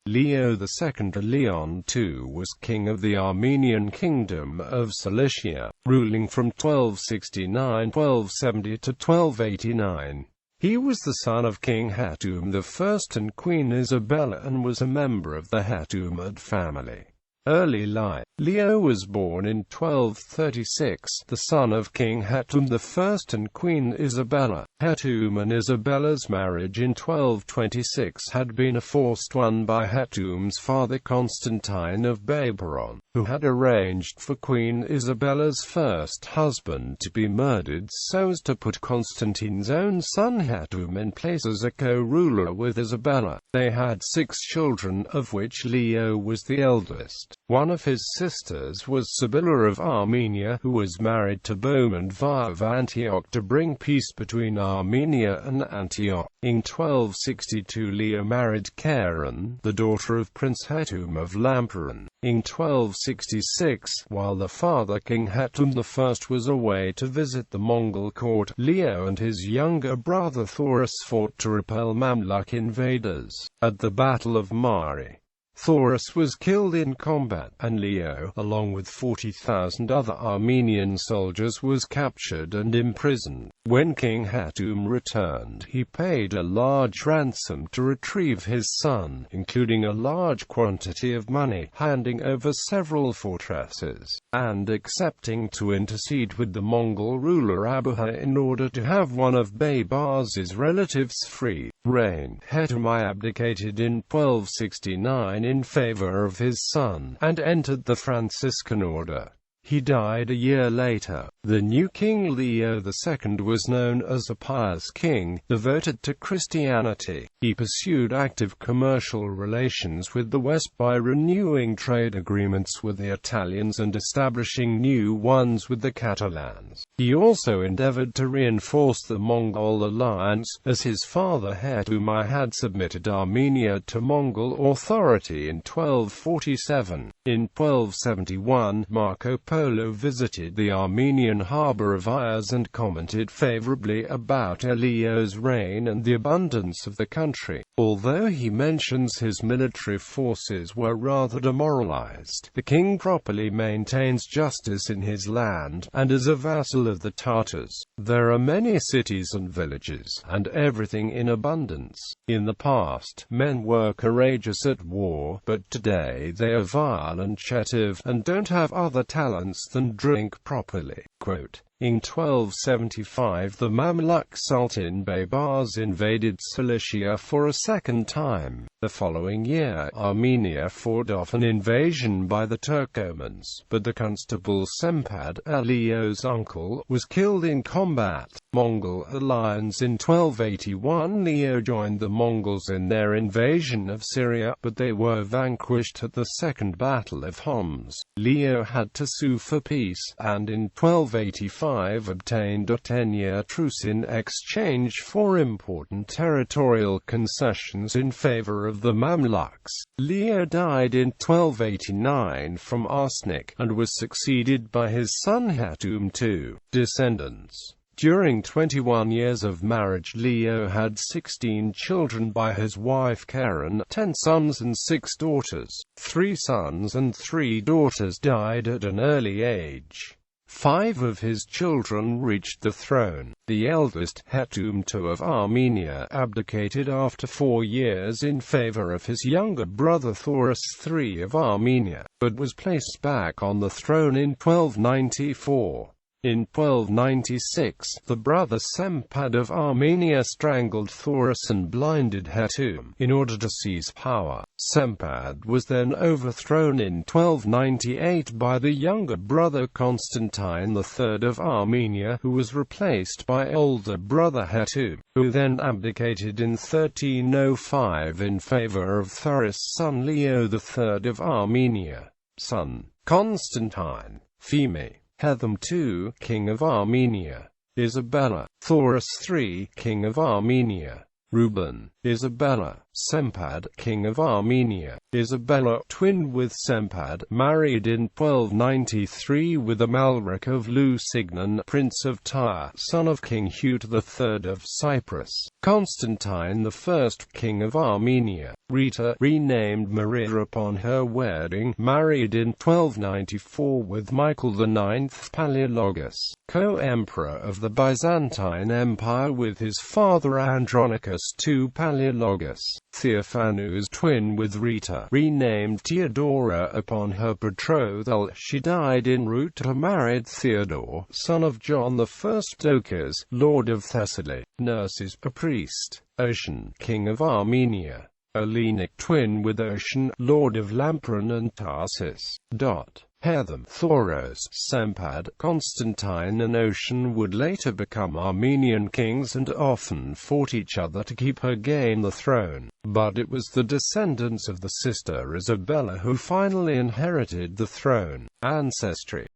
Leo II or Leon II was king of the Armenian Kingdom of Cilicia, ruling from 1269–1270 to 1289. He was the son of King Hetoum I and Queen Isabella and was a member of the Hetoumid family. Early life. Leo was born in 1236, the son of King Hetoum I and Queen Isabella. Hetoum and Isabella's marriage in 1226 had been a forced one by Hetoum's father Constantine of Babyron, who had arranged for Queen Isabella's first husband to be murdered so as to put Constantine's own son Hetoum in place as a co-ruler with Isabella. They had 6 children, of which Leo was the eldest. One of his sisters was Isabella of Armenia, who was married to Bohemond of Antioch to bring peace between Armenia and Antioch. In 1262 Leo married Karen, the daughter of Prince Hetoum of Lamperon. In 1266, while the father King Hetoum I was away to visit the Mongol court, Leo and his younger brother Thoros fought to repel Mamluk invaders. At the Battle of Mari, Thoros was killed in combat, and Leo, along with 40,000 other Armenian soldiers, was captured and imprisoned. When King Hetoum returned, he paid a large ransom to retrieve his son, including a large quantity of money, handing over several fortresses, and accepting to intercede with the Mongol ruler Abuha in order to have one of Baybars' relatives free. Reign. Hetoum abdicated in 1269 in favor of his son, and entered the Franciscan order. He died a year later. The new king Leo II was known as a pious king, devoted to Christianity. He pursued active commercial relations with the West by renewing trade agreements with the Italians and establishing new ones with the Catalans. He also endeavored to reinforce the Mongol alliance, as his father Hetoum I had submitted Armenia to Mongol authority in 1247. In 1271, Marco Polo visited the Armenian harbour of Ayaz and commented favourably about Leo's reign and the abundance of the country. Although he mentions his military forces were rather demoralized, the king properly maintains justice in his land, and is a vassal of the Tartars. There are many cities and villages, and everything in abundance. In the past, men were courageous at war, but today they are vile and chétive, and don't have other talents than drink properly. Quote, in 1275 the Mamluk Sultan Baybars invaded Cilicia for a second time. The following year, Armenia fought off an invasion by the Turkomans, but the constable Sempad, Leo's uncle, was killed in combat. Mongol alliance. In 1281 Leo joined the Mongols in their invasion of Syria, but they were vanquished at the Second Battle of Homs. Leo had to sue for peace, and in 1285 obtained a 10-year truce in exchange for important territorial concessions in favor of the Mamluks. Leo died in 1289 from arsenic, and was succeeded by his son Hetoum II. Descendants. During 21 years of marriage Leo had 16 children by his wife Karen, 10 sons and 6 daughters. 3 sons and 3 daughters died at an early age. 5 of his children reached the throne. The eldest, Hetoum II of Armenia, abdicated after 4 years in favor of his younger brother Thoros III of Armenia, but was placed back on the throne in 1294. In 1296, the brother Sempad of Armenia strangled Thoros and blinded Hetoum, in order to seize power. Sempad was then overthrown in 1298 by the younger brother Constantine III of Armenia, who was replaced by older brother Hetoum, who then abdicated in 1305 in favor of Thoros' son Leo III of Armenia. Son, Constantine. Feme, Hetoum II, King of Armenia. Isabella, Thoros III, King of Armenia. Reuben, Isabella, Sempad, King of Armenia. Isabella, twin with Sempad, married in 1293 with Amalric of Lusignan, Prince of Tyre, son of King Hugh III of Cyprus. Constantine I, King of Armenia. Rita, renamed Maria upon her wedding, married in 1294 with Michael IX Palaeologus, co-emperor of the Byzantine Empire with his father Andronicus II Palaeologus. Theophanes, twin with Rita, renamed Theodora upon her betrothal. She died en route to married Theodore, son of John I Doukas, Lord of Thessaly. Nurses, a priest. Ocean, King of Armenia. Olenek, twin with Ocean, Lord of Lamphron and Tarsus. Hetoum, Thoros, Sempad. Constantine and Ocean would later become Armenian kings and often fought each other to keep or gain the throne, but it was the descendants of the sister Isabella who finally inherited the throne. Ancestry.